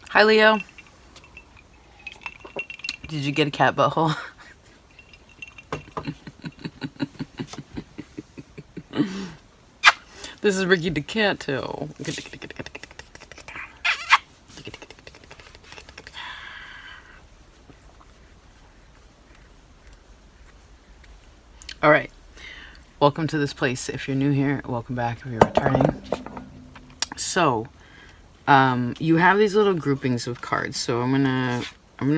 Hi, Leo. Did you get a cat butthole? This is Ricky the cat too. All right. Welcome to this place. If you're new here, welcome back if you're returning. So, you have these little groupings of cards. So I'm gonna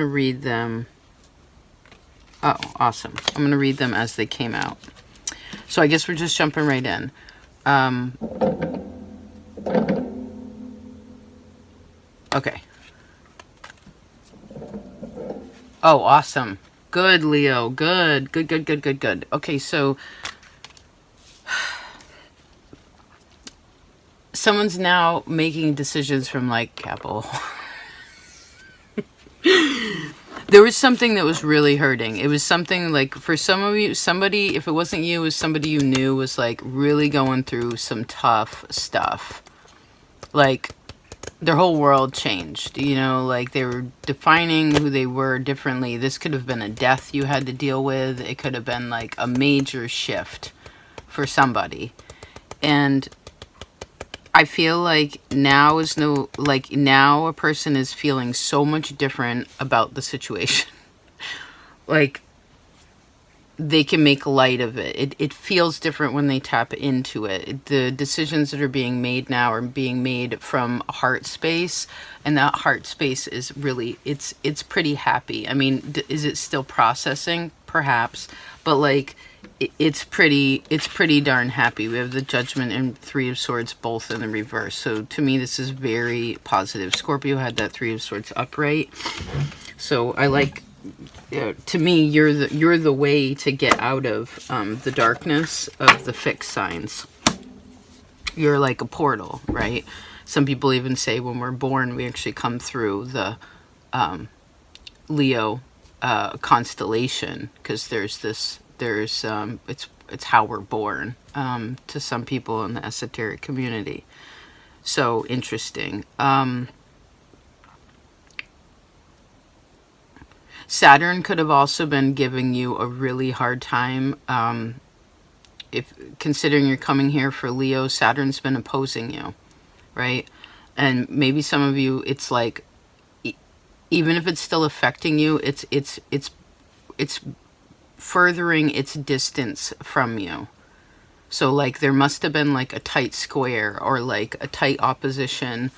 read them. Oh, awesome. I'm gonna read them as they came out. So I guess we're just jumping right in. Okay. Oh, awesome. Good, Leo. Good. Good, good, good, good, good. Okay, so someone's now making decisions from like Capital. There was something that was really hurting. It was something like, for some of you, somebody, if it wasn't you, it was somebody you knew was like really going through some tough stuff. Like, their whole world changed, you know, like they were defining who they were differently. This could have been a death you had to deal with. It could have been like a major shift for somebody. And I feel like now is no, like now a person is feeling so much different about the situation. Like, they can make light of it. It feels different when they tap into it. The decisions that are being made now are being made from a heart space, and that heart space is really, it's pretty happy. I mean, is it still processing? Perhaps, but like it's pretty darn happy. We have the Judgment and Three of Swords both in the reverse. So to me, this is very positive. Scorpio had that Three of Swords upright. So I like, to me, you're the way to get out of the darkness of the fixed signs. You're like a portal, right? Some people even say when we're born, we actually come through the Leo constellation, because it's how we're born, to some people in the esoteric community. So interesting. Saturn could have also been giving you a really hard time. If considering you're coming here for Leo, Saturn's been opposing you, right? And maybe some of you, it's like, even if it's still affecting you, it's furthering its distance from you. So like there must have been like a tight square or like a tight opposition,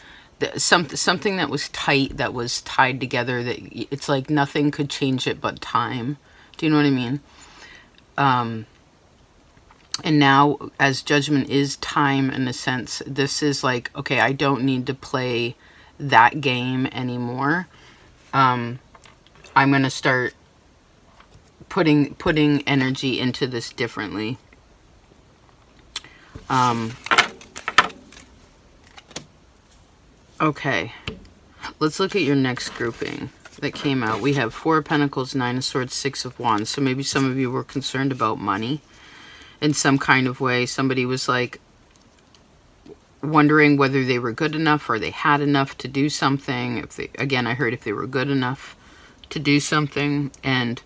something that was tight, that was tied together, that it's like nothing could change it but time. Do you know what I mean? And now, as Judgment is time in a sense, this is like, okay, I don't need to play that game anymore. I'm going to start putting energy into this differently. Okay, let's look at your next grouping that came out. We have Four of Pentacles, Nine of Swords, Six of Wands. So maybe some of you were concerned about money in some kind of way. Somebody was like wondering whether they were good enough or they had enough to do something. If they, again, I heard if they were good enough to do something, and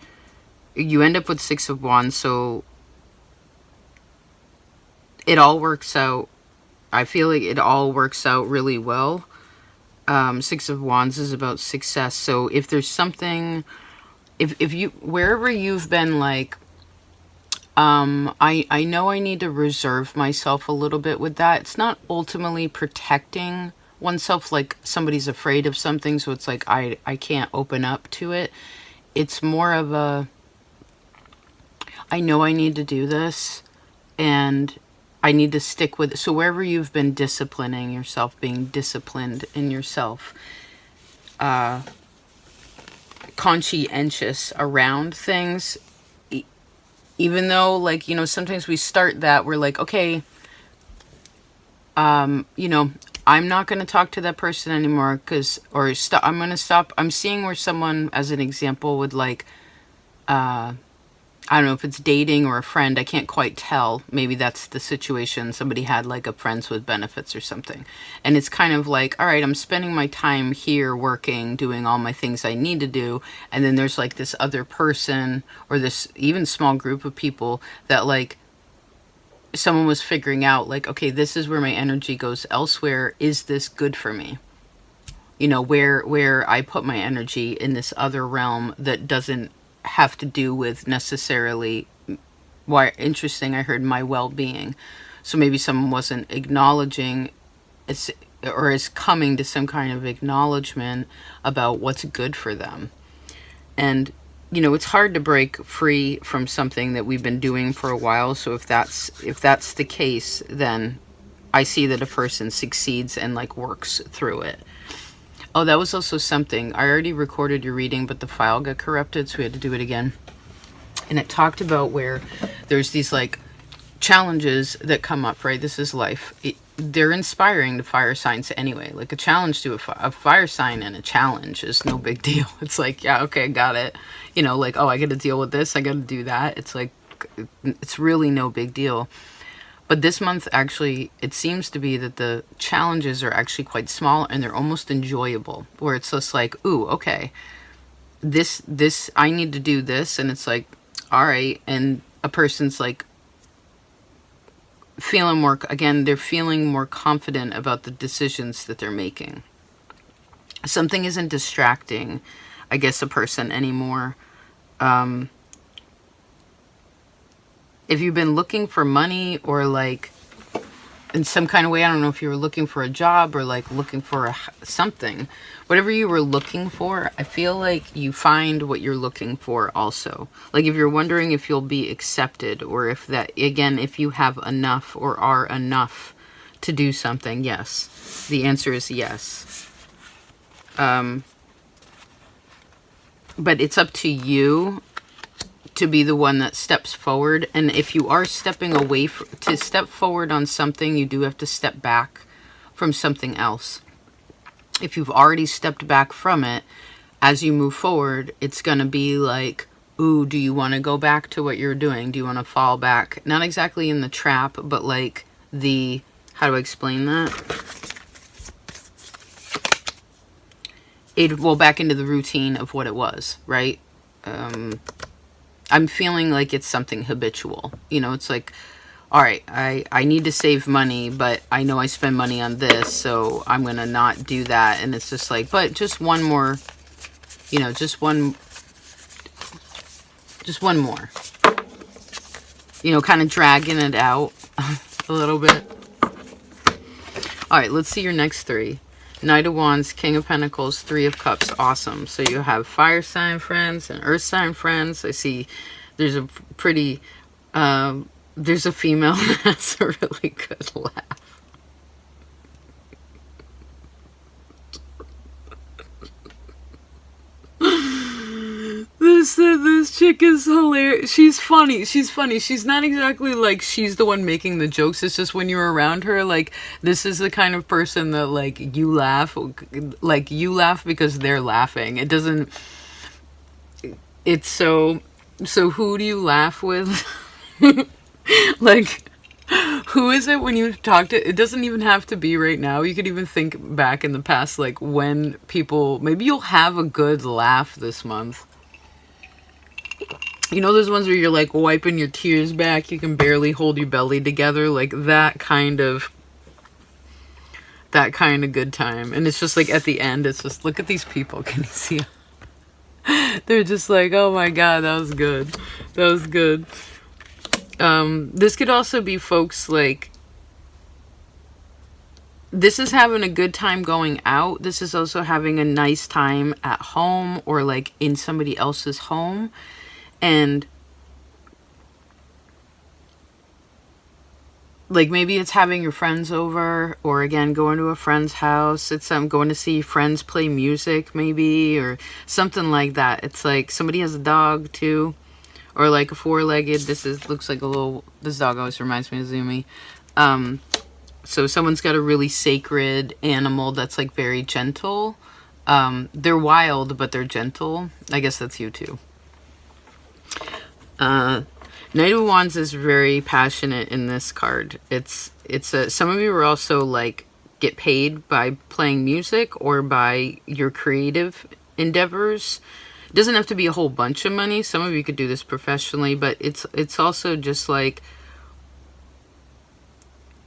you end up with Six of Wands. So it all works out. I feel like it all works out really well. Six of Wands is about success. So if there's something, if you, wherever you've been like, I know I need to reserve myself a little bit with that. It's not ultimately protecting oneself, like somebody's afraid of something, so it's like I can't open up to it. It's more of a, I know I need to do this, and I need to stick with it. So wherever you've been disciplining yourself, being disciplined in yourself, conscientious around things, even though, like, you know, sometimes we start that, we're like, okay, you know, I'm not going to talk to that person anymore, because, or I'm going to stop. I'm seeing where someone, as an example, would like, I don't know if it's dating or a friend. I can't quite tell. Maybe that's the situation. Somebody had like a friends with benefits or something. And it's kind of like, all right, I'm spending my time here working, doing all my things I need to do. And then there's like this other person or this even small group of people that like someone was figuring out like, okay, this is where my energy goes elsewhere. Is this good for me? You know, where I put my energy in this other realm that doesn't have to do with necessarily why interesting I heard my well-being. So maybe someone wasn't acknowledging it's, or is coming to some kind of acknowledgement about what's good for them. And you know, it's hard to break free from something that we've been doing for a while. So if that's the case, then I see that a person succeeds and like works through it. Oh, that was also something. I already recorded your reading, but the file got corrupted, so we had to do it again. And it talked about where there's these like challenges that come up, right? This is life. They're inspiring to fire signs anyway. Like a challenge to a fire sign and a challenge is no big deal. It's like, yeah, okay, got it. You know, like, oh, I got to deal with this. I got to do that. It's like, it's really no big deal. But this month, actually, it seems to be that the challenges are actually quite small and they're almost enjoyable. Where it's just like, ooh, okay, this, I need to do this. And it's like, all right. And a person's like feeling more, again, they're feeling more confident about the decisions that they're making. Something isn't distracting, I guess, a person anymore. If you've been looking for money or like in some kind of way, I don't know if you were looking for a job or like looking for something, whatever you were looking for, I feel like you find what you're looking for also. Like if you're wondering if you'll be accepted or if that, again, if you have enough or are enough to do something, yes. The answer is yes. But it's up to you to be the one that steps forward. And if you are stepping away to step forward on something, you do have to step back from something else. If you've already stepped back from it, as you move forward, it's going to be like, ooh, do you want to go back to what you're doing? Do you want to fall back? Not exactly in the trap, but like the, how do I explain that? Well, back into the routine of what it was, right? I'm feeling like it's something habitual. You know, it's like, all right, I need to save money, but I know I spend money on this, so I'm going to not do that. And it's just like, but just one more, you know, just one more, you know, kind of dragging it out a little bit. All right, let's see your next three. Knight of Wands, King of Pentacles, Three of Cups. Awesome. So you have fire sign friends and earth sign friends. I see there's a pretty, there's a female that has a really good laugh. This chick is hilarious. She's funny. She's not exactly like she's the one making the jokes. It's just when you're around her, like, this is the kind of person that, like, you laugh because they're laughing. It doesn't, it's so who do you laugh with? Like, who is it when you talk to, it doesn't even have to be right now. You could even think back in the past, like when people, maybe you'll have a good laugh this month. You know those ones where you're like wiping your tears back, you can barely hold your belly together, like that kind of good time. And it's just like at the end, it's just, look at these people, can you see? They're just like, oh my god, that was good. That was good. This could also be folks like, this is having a good time going out. This is also having a nice time at home or like in somebody else's home. And like maybe it's having your friends over, or again going to a friend's house. It's going to see friends play music maybe, or something like that. It's like somebody has a dog too, or like a four-legged. Looks like a little, this dog always reminds me of Zumi. So someone's got a really sacred animal that's like very gentle. They're wild, but they're gentle. I guess that's you too. Knight of Wands is very passionate in this card. Some of you are also like get paid by playing music or by your creative endeavors. It doesn't have to be a whole bunch of money. Some of you could do this professionally, but it's also just like,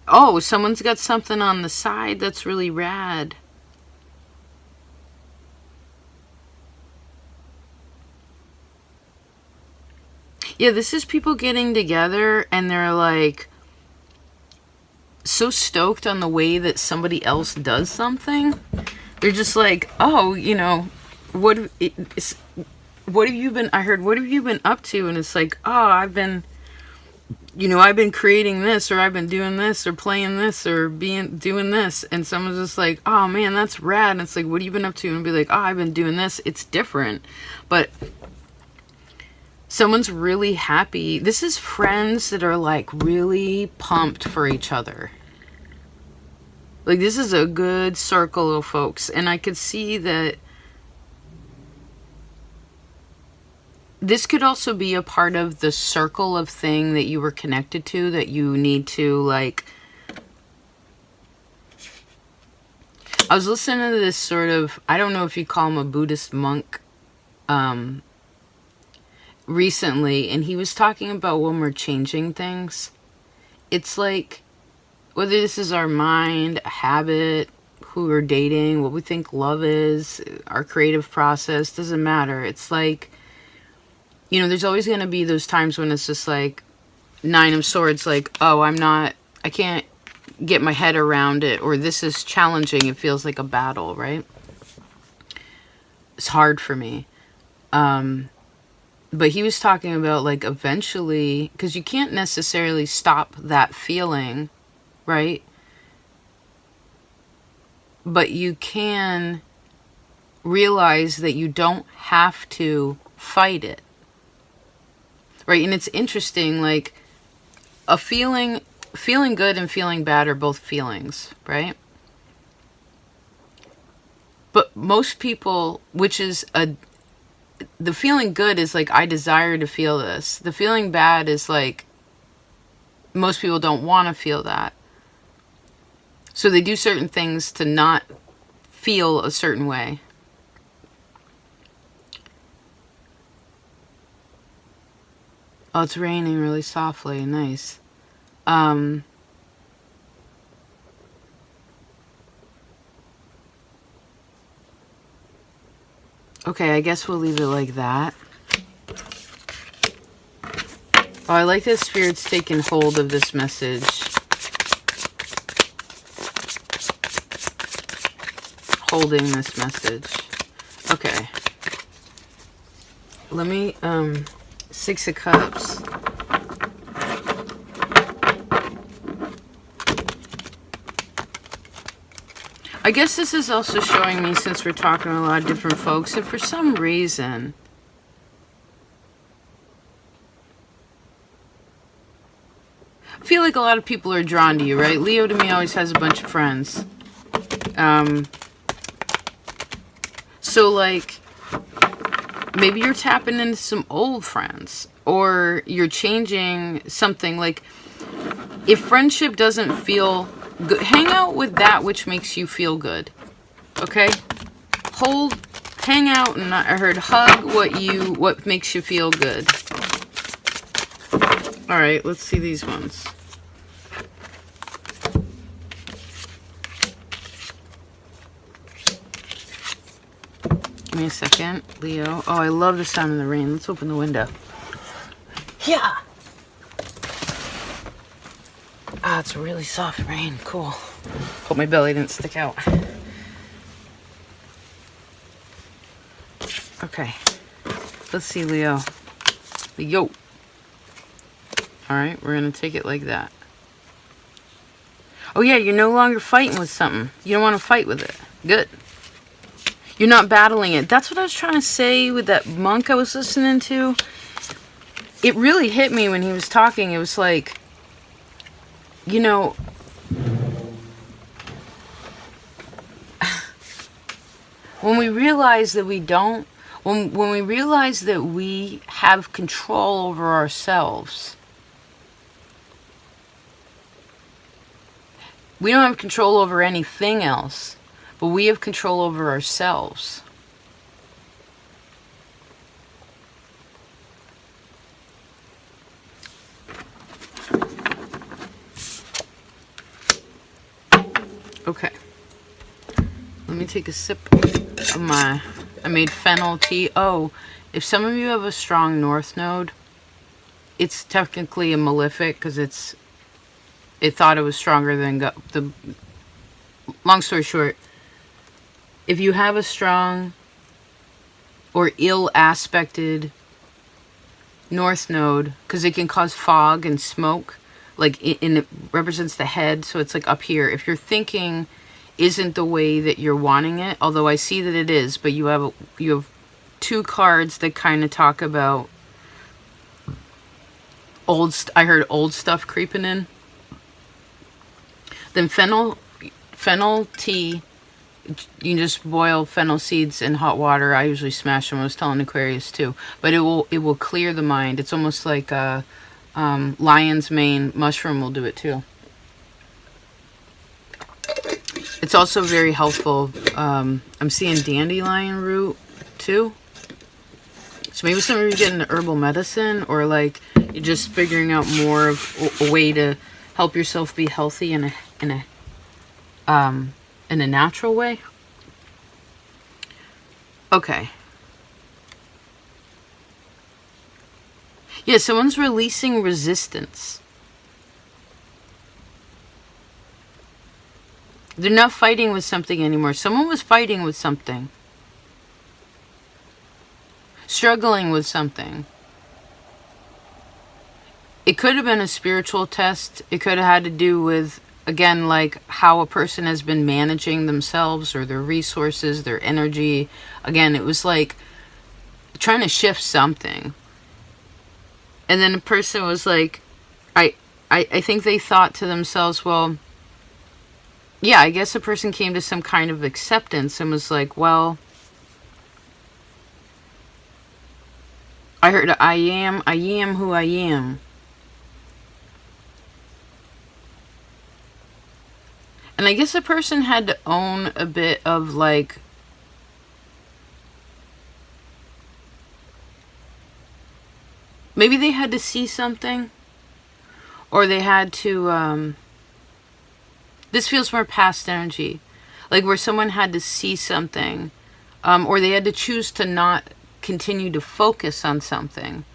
oh, someone's got something on the side that's really rad. Yeah, this is people getting together and they're like so stoked on the way that somebody else does something. They're just like, oh, you know, what have you been, I heard, what have you been up to? And it's like, oh, I've been creating this, or I've been doing this, or playing this, or doing this. And someone's just like, oh man, that's rad. And it's like, what have you been up to? And be like, oh, I've been doing this. It's different. But someone's really happy. This is friends that are like really pumped for each other. Like, this is a good circle of folks. And I could see that this could also be a part of the circle of thing that you were connected to, that you need to, like... I was listening to this sort of, I don't know if you call him a Buddhist monk, recently, and he was talking about when we're changing things, it's like, whether this is our mind, a habit, who we're dating, what we think love is, our creative process, doesn't matter. It's like, you know, there's always going to be those times when it's just like, Nine of Swords, like, oh, I can't get my head around it, or this is challenging, it feels like a battle, right? It's hard for me. But he was talking about, like, eventually, because you can't necessarily stop that feeling, right? But you can realize that you don't have to fight it, right? And it's interesting, like, a feeling good and feeling bad are both feelings, right? But most people, the feeling good is like, I desire to feel this. The feeling bad is like, most people don't want to feel that. So they do certain things to not feel a certain way. Oh, it's raining really softly. Nice. Okay, I guess we'll leave it like that. Oh, I like that Spirit's taking hold of this message. Holding this message. Okay. Let me, Six of Cups. I guess this is also showing me, since we're talking to a lot of different folks, that for some reason, I feel like a lot of people are drawn to you, right? Leo to me always has a bunch of friends. So, like, maybe you're tapping into some old friends, or you're changing something. Like, if friendship doesn't feel good, hang out with that which makes you feel good. Okay? Hang out, and I heard hug what makes you feel good. All right, let's see these ones. Give me a second, Leo. Oh, I love the sound of the rain. Let's open the window. Yeah. Ah, it's a really soft rain. Cool. Hope my belly didn't stick out. Okay. Let's see, Leo. Leo. Alright, we're going to take it like that. Oh yeah, you're no longer fighting with something. You don't want to fight with it. Good. You're not battling it. That's what I was trying to say with that monk I was listening to. It really hit me when he was talking. It was like, you know, when we realize that we don't, when we realize that we have control over ourselves, we don't have control over anything else, but we have control over ourselves. Okay. Let me take a sip of I made fennel tea. Oh, if some of you have a strong north node, it's technically a malefic because it thought it was stronger than the. Long story short, if you have a strong or ill aspected north node, because it can cause fog and smoke, like it represents the head, so it's like up here. If your thinking isn't the way that you're wanting it, although I see that it is, but you have two cards that kind of talk about I heard old stuff creeping in. Then fennel tea, you can just boil fennel seeds in hot water. I usually smash them. I was telling Aquarius too, but it will clear the mind. It's almost like a lion's mane mushroom will do it too. It's also very helpful. I'm seeing dandelion root too. So maybe some of you are getting herbal medicine, or like you're just figuring out more of a way to help yourself be healthy in a natural way. Okay. Yeah, someone's releasing resistance. They're not fighting with something anymore. Someone was fighting with something. Struggling with something. It could have been a spiritual test. It could have had to do with, again, like how a person has been managing themselves or their resources, their energy. Again, it was like trying to shift something. And then a person was like, I think they thought to themselves, well, yeah, I guess a person came to some kind of acceptance and was like, well, I heard I am who I am. And I guess a person had to own a bit of like, maybe they had to see something, or they had to, this feels more past energy, like where someone had to see something, or they had to choose to not continue to focus on something.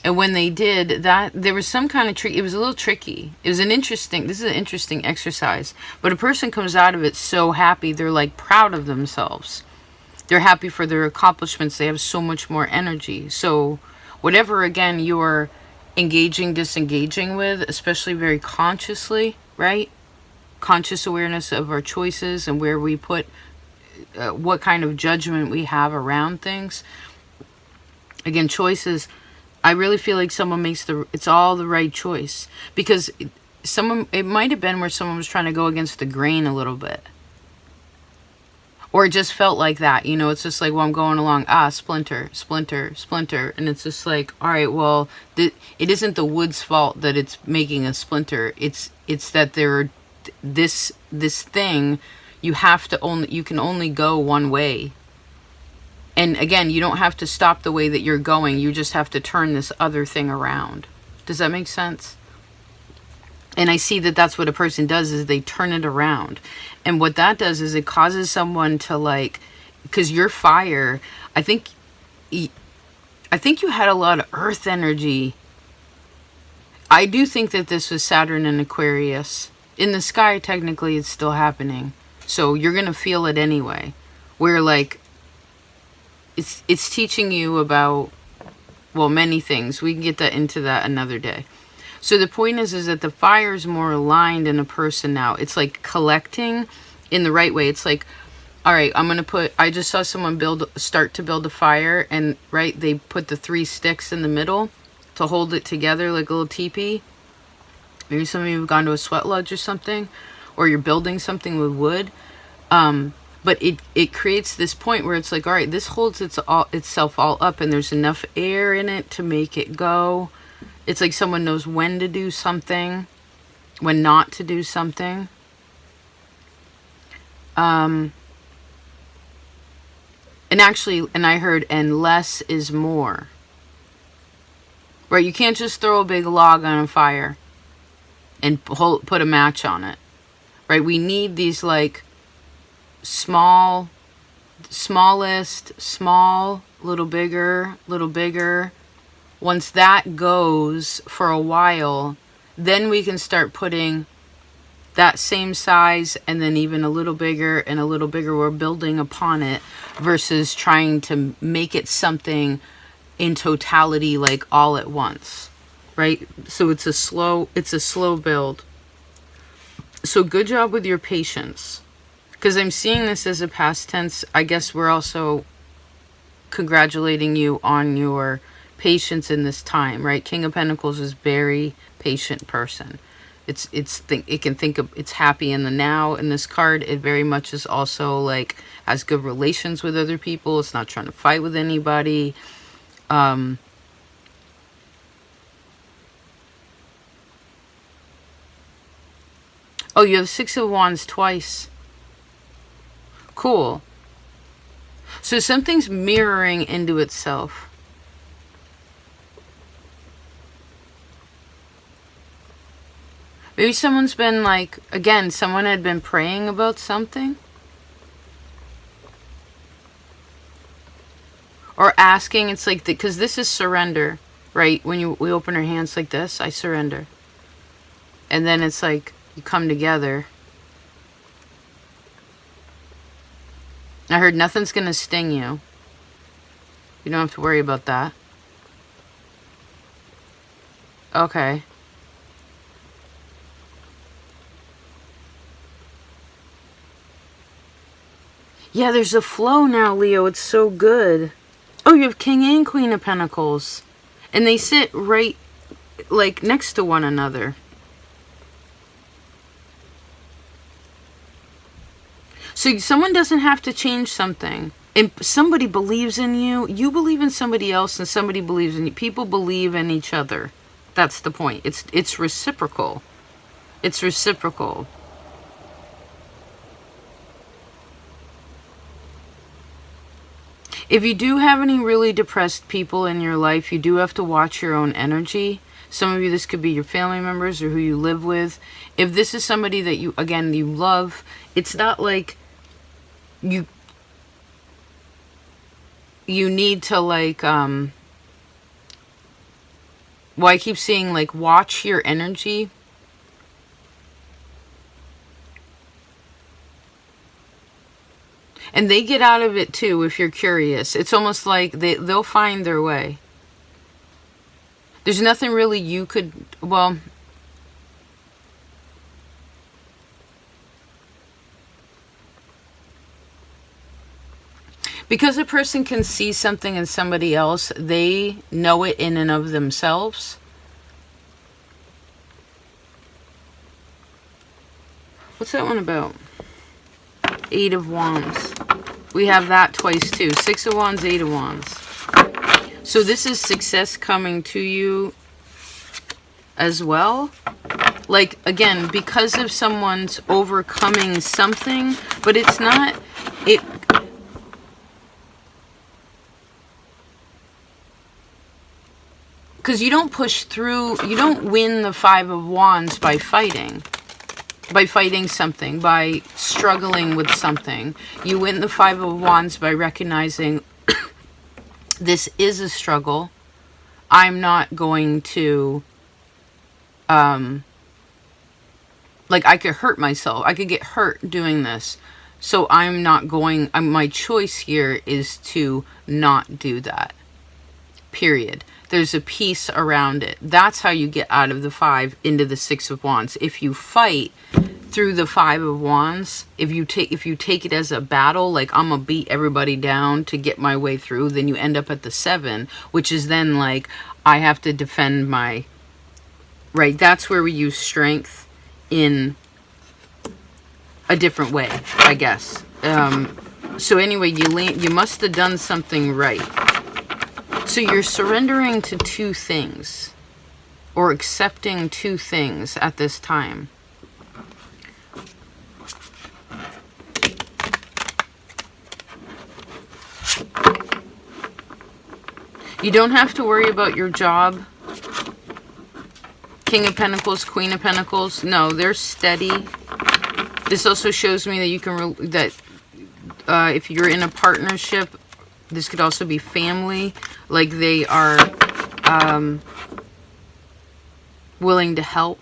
And when they did that, there was some kind of trick. It was a little tricky. It was this is an interesting exercise. But a person comes out of it so happy, they're like proud of themselves. They're happy for their accomplishments. They have so much more energy. So whatever, again, you're disengaging with, especially very consciously, right? Conscious awareness of our choices and where we put, what kind of judgment we have around things. Again, choices. I really feel like someone makes it's all the right choice, because it might have been where someone was trying to go against the grain a little bit, or it just felt like that, it's just like, well, I'm going along, splinter, and it's just like, all right, well, it isn't the wood's fault that it's making a splinter. It's that this thing, you can only go one way. And again, you don't have to stop the way that you're going. You just have to turn this other thing around. Does that make sense? And I see that that's what a person does, is they turn it around. And what that does is it causes someone to, like, because you're fire, I think you had a lot of earth energy. I do think that this was Saturn and Aquarius. In the sky, technically, it's still happening. So you're going to feel it anyway. Where, like, it's teaching you about, well, many things. We can get into that another day. So the point is that the fire is more aligned in a person now. It's like collecting in the right way. It's like, all right, I just saw someone start to build a fire, and right, they put the 3 sticks in the middle to hold it together like a little teepee. Maybe some of you have gone to a sweat lodge or something, or you're building something with wood. But it creates this point where it's like, all right, this holds itself all up, and there's enough air in it to make it go. It's like someone knows when to do something, when not to do something. And actually, and I heard, and less is more. Right? You can't just throw a big log on a fire and put a match on it. Right? We need these like smallest, small, little bigger. Once that goes for a while, then we can start putting that same size and then even a little bigger and a little bigger. We're building upon it versus trying to make it something in totality, like all at once, right? So it's a slow build. So good job with your patience, because I'm seeing this as a past tense. I guess we're also congratulating you on your patience in this time, right? King of Pentacles is very patient person. It's happy in the now. In this card, it very much is also like has good relations with other people. It's not trying to fight with anybody. Oh, you have Six of Wands twice. Cool. So something's mirroring into itself. Maybe someone's been like, again, someone had been praying about something. Or asking, it's like, because this is surrender, right? When we open our hands like this, I surrender. And then it's like, you come together. I heard nothing's going to sting you. You don't have to worry about that. Okay. Yeah, there's a flow now, Leo. It's so good. Oh, you have King and Queen of Pentacles. And they sit right, like, next to one another. So someone doesn't have to change something. And somebody believes in you. You believe in somebody else, and somebody believes in you. People believe in each other. That's the point. It's reciprocal. It's reciprocal. If you do have any really depressed people in your life, you do have to watch your own energy. Some of you, this could be your family members or who you live with. If this is somebody that you love, it's not like you need to like, well, I keep seeing like, watch your energy. And they get out of it too, if you're curious. It's almost like they'll find their way. There's nothing really you could, well, because a person can see something in somebody else, they know it in and of themselves. What's that one about? Eight of Wands. We have that twice too. Six of Wands, Eight of Wands. So this is success coming to you as well. Like, again, because of someone's overcoming something, but it's not, because you don't push through, you don't win the Five of Wands by fighting something, by struggling with something. You win the Five of Wands by recognizing this is a struggle. I'm not going to, like, I could hurt myself. I could get hurt doing this. So I'm not going, my choice here is to not do that. Period. There's a peace around it. That's how you get out of the Five into the Six of Wands. If you fight through the Five of Wands, if you take it as a battle, like I'm gonna beat everybody down to get my way through, then you end up at the Seven, which is then like, I have to defend my, right? That's where we use strength in a different way, I guess. So anyway, you must have done something right. So you're surrendering to two things, or accepting two things at this time. You don't have to worry about your job. King of Pentacles, Queen of Pentacles. No, they're steady. This also shows me that you can if you're in a partnership, this could also be family. Like they are willing to help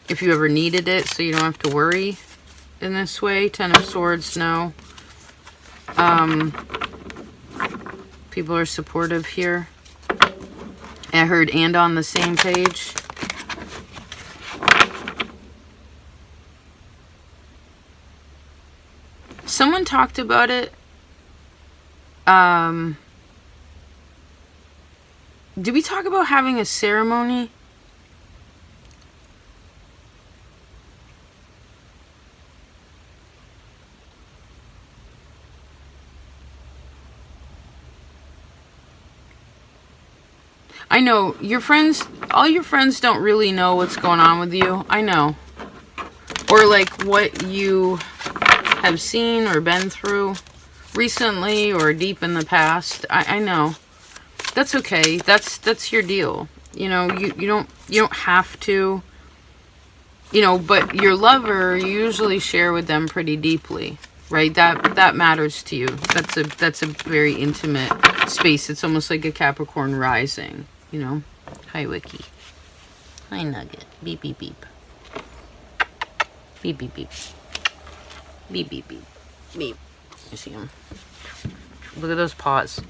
if you ever needed it, so you don't have to worry in this way. Ten of Swords, no. People are supportive here. I heard and on the same page. Someone talked about it. Did we talk about having a ceremony? I know, your friends, all your friends don't really know what's going on with you. I know. Or like what you have seen or been through recently or deep in the past. I know. That's okay. That's your deal. You know, you don't have to, you know, but your lover, you usually share with them pretty deeply, right? That matters to you. That's a very intimate space. It's almost like a Capricorn rising, you know. Hi, Wiki. Hi, Nugget. Beep, beep, beep. Beep, beep, beep. Beep, beep, beep. Beep. You see him? Look at those paws.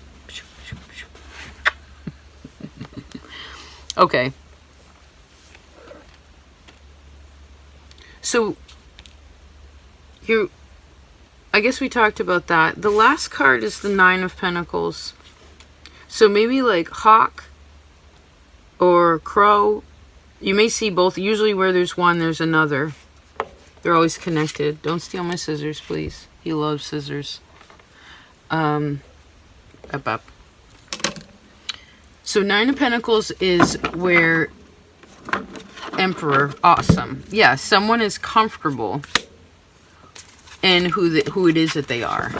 Okay. So, I guess we talked about that. The last card is the Nine of Pentacles. So maybe like hawk or crow. You may see both. Usually where there's one, there's another. They're always connected. Don't steal my scissors, please. He loves scissors. Up. So Nine of Pentacles is where Emperor, awesome. Yeah, someone is comfortable in who it is that they are.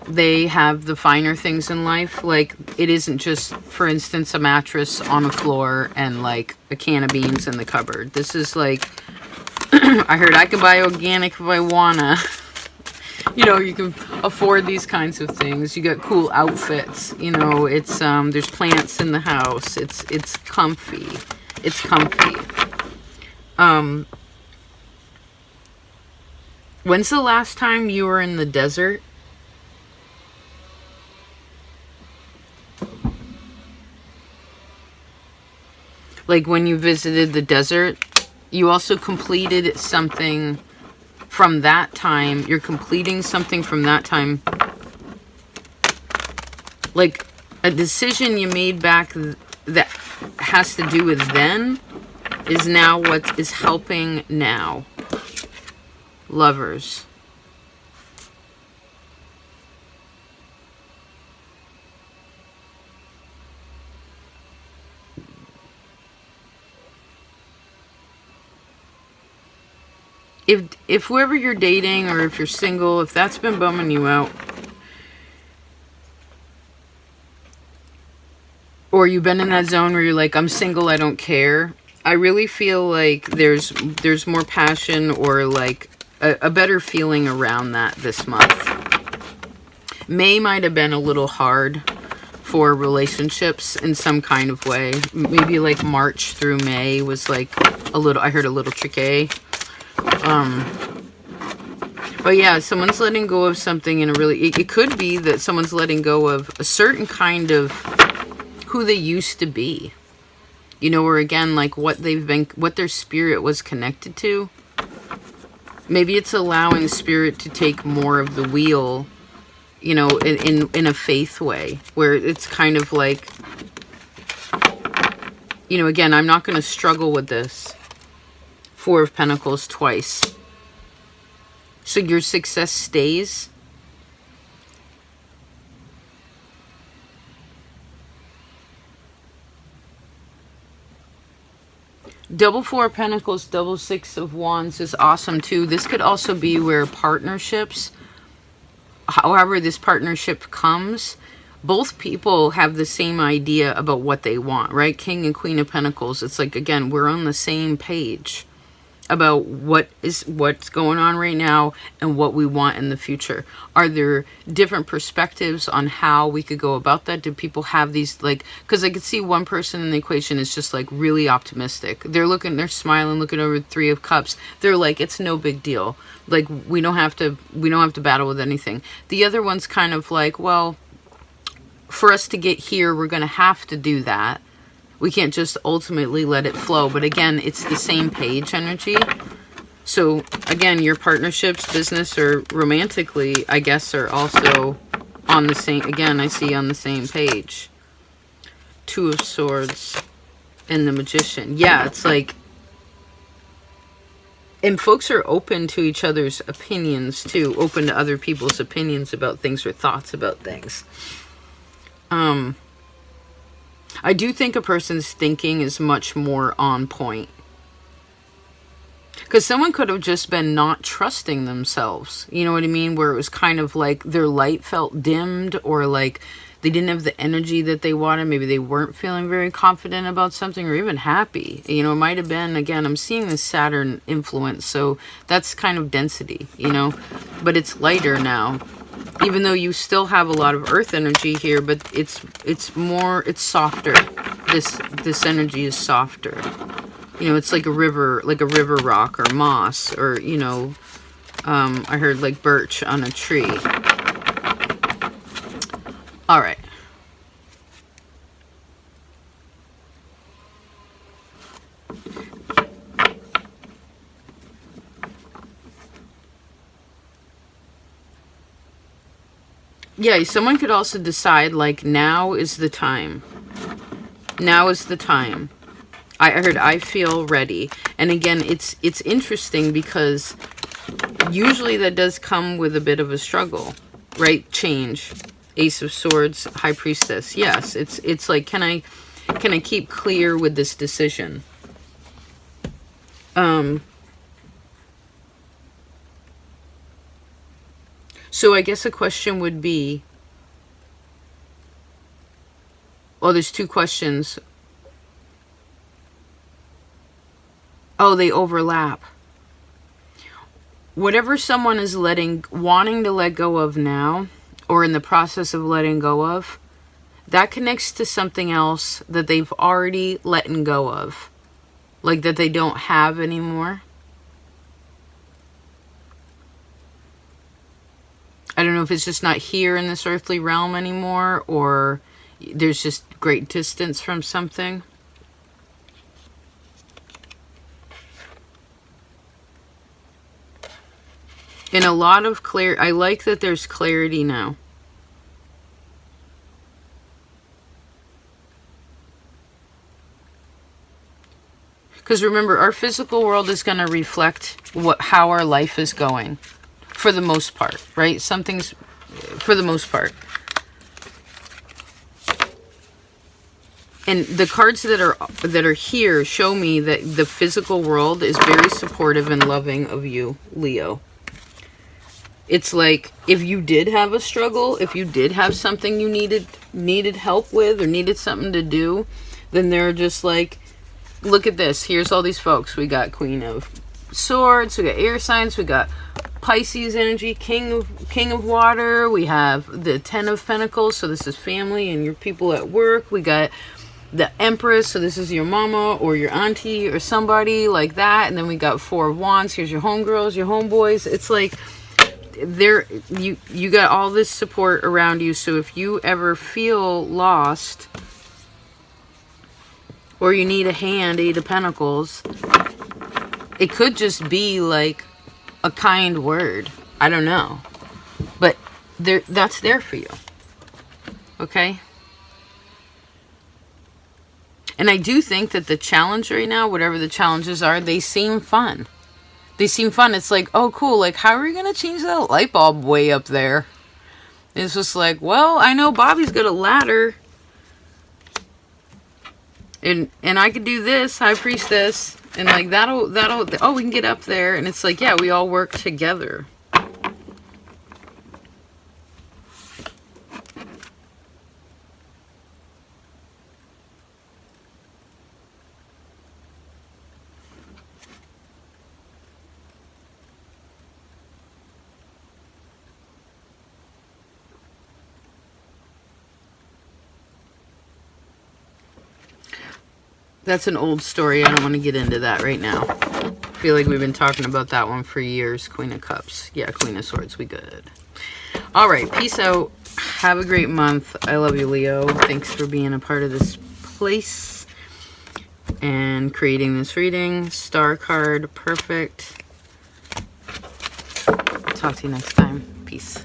They have the finer things in life. Like, it isn't just, for instance, a mattress on the floor and like a can of beans in the cupboard. This is like, I heard I can buy organic if I wanna. You know, you can afford these kinds of things. You got cool outfits. You know, it's there's plants in the house. It's comfy. It's comfy. When's the last time you were in the desert? Like when you visited the desert, you also completed something from that time. You're completing something from that time. Like a decision you made back that has to do with then is now what is helping now. Lovers. If whoever you're dating, or if you're single, if that's been bumming you out, or you've been in that zone where you're like, I'm single, I don't care, I really feel like there's more passion, or like a better feeling around that this month. May might have been a little hard for relationships in some kind of way. Maybe like March through May was like a little, I heard a little tricky. But yeah, someone's letting go of something in a really, it could be that someone's letting go of a certain kind of who they used to be. You know, or again, like what their spirit was connected to. Maybe it's allowing spirit to take more of the wheel, you know, in a faith way, where it's kind of like, you know, again, I'm not going to struggle with this. Four of Pentacles twice. So your success stays. Double Four of Pentacles, double Six of Wands is awesome too. This could also be where partnerships, however this partnership comes, both people have the same idea about what they want, right? King and Queen of Pentacles. It's like, again, we're on the same page about what's going on right now and what we want in the future. Are there different perspectives on how we could go about that? Do people have these, like, because I could see one person in the equation is just like really optimistic. They're smiling, looking over the Three of Cups. They're like, it's no big deal. Like, we don't have to battle with anything. The other one's kind of like, well, for us to get here, we're going to have to do that. We can't just ultimately let it flow. But again, it's the same page energy. So again, your partnerships, business or romantically, I guess, are also on the same, again, I see on the same page. Two of Swords and the Magician. Yeah, it's like, and folks are open to each other's opinions too, open to other people's opinions about things or thoughts about things. I do think a person's thinking is much more on point. Because someone could have just been not trusting themselves. You know what I mean? Where it was kind of like their light felt dimmed, or like they didn't have the energy that they wanted. Maybe they weren't feeling very confident about something, or even happy. You know, it might have been, again, I'm seeing the Saturn influence. So that's kind of density, you know. But it's lighter now. Even though you still have a lot of earth energy here, but it's softer. This energy is softer. You know, it's like a river rock or moss, or, you know, I heard like birch on a tree. All right. Yeah, someone could also decide, like, now is the time. Now is the time. I heard, I feel ready. And again, it's interesting because usually that does come with a bit of a struggle, right? Change. Ace of Swords, High Priestess. Yes, it's like, can I keep clear with this decision? So I guess a question would be, oh, there's two questions. Oh, they overlap. Whatever someone is wanting to let go of now, or in the process of letting go of, that connects to something else that they've already let go of. Like that they don't have anymore. I don't know if it's just not here in this earthly realm anymore, or there's just great distance from something. And a lot of I like that there's clarity now. Because remember, our physical world is going to reflect how our life is going. For the most part, right? Some things, for the most part. And the cards that are here show me that the physical world is very supportive and loving of you, Leo. It's like, if you did have a struggle, if you did have something you needed help with, or needed something to do, then they're just like, look at this. Here's all these folks. We got Queen of Swords, we got air signs, we got Pisces energy, King of Water, we have the Ten of Pentacles, so this is family and your people at work. We got the Empress, so this is your mama or your auntie or somebody like that. And then we got Four of Wands. Here's your homegirls, your homeboys. It's like you got all this support around you. So if you ever feel lost or you need a hand, Eight of Pentacles, it could just be like a kind word. I don't know. But that's there for you. Okay? And I do think that the challenge right now, whatever the challenges are, they seem fun. they seem fun. It's like, oh, cool. Like, how are we going to change that light bulb way up there? It's just like, well, I know Bobby's got a ladder. And I could do this, High Priestess. And like, oh, we can get up there. And it's like, yeah, we all work together. That's an old story. I don't want to get into that right now. I feel like we've been talking about that one for years. Queen of Cups. Yeah, Queen of Swords. We good. All right. Peace out. Have a great month. I love you, Leo. Thanks for being a part of this place and creating this reading. Star card. Perfect. Talk to you next time. Peace.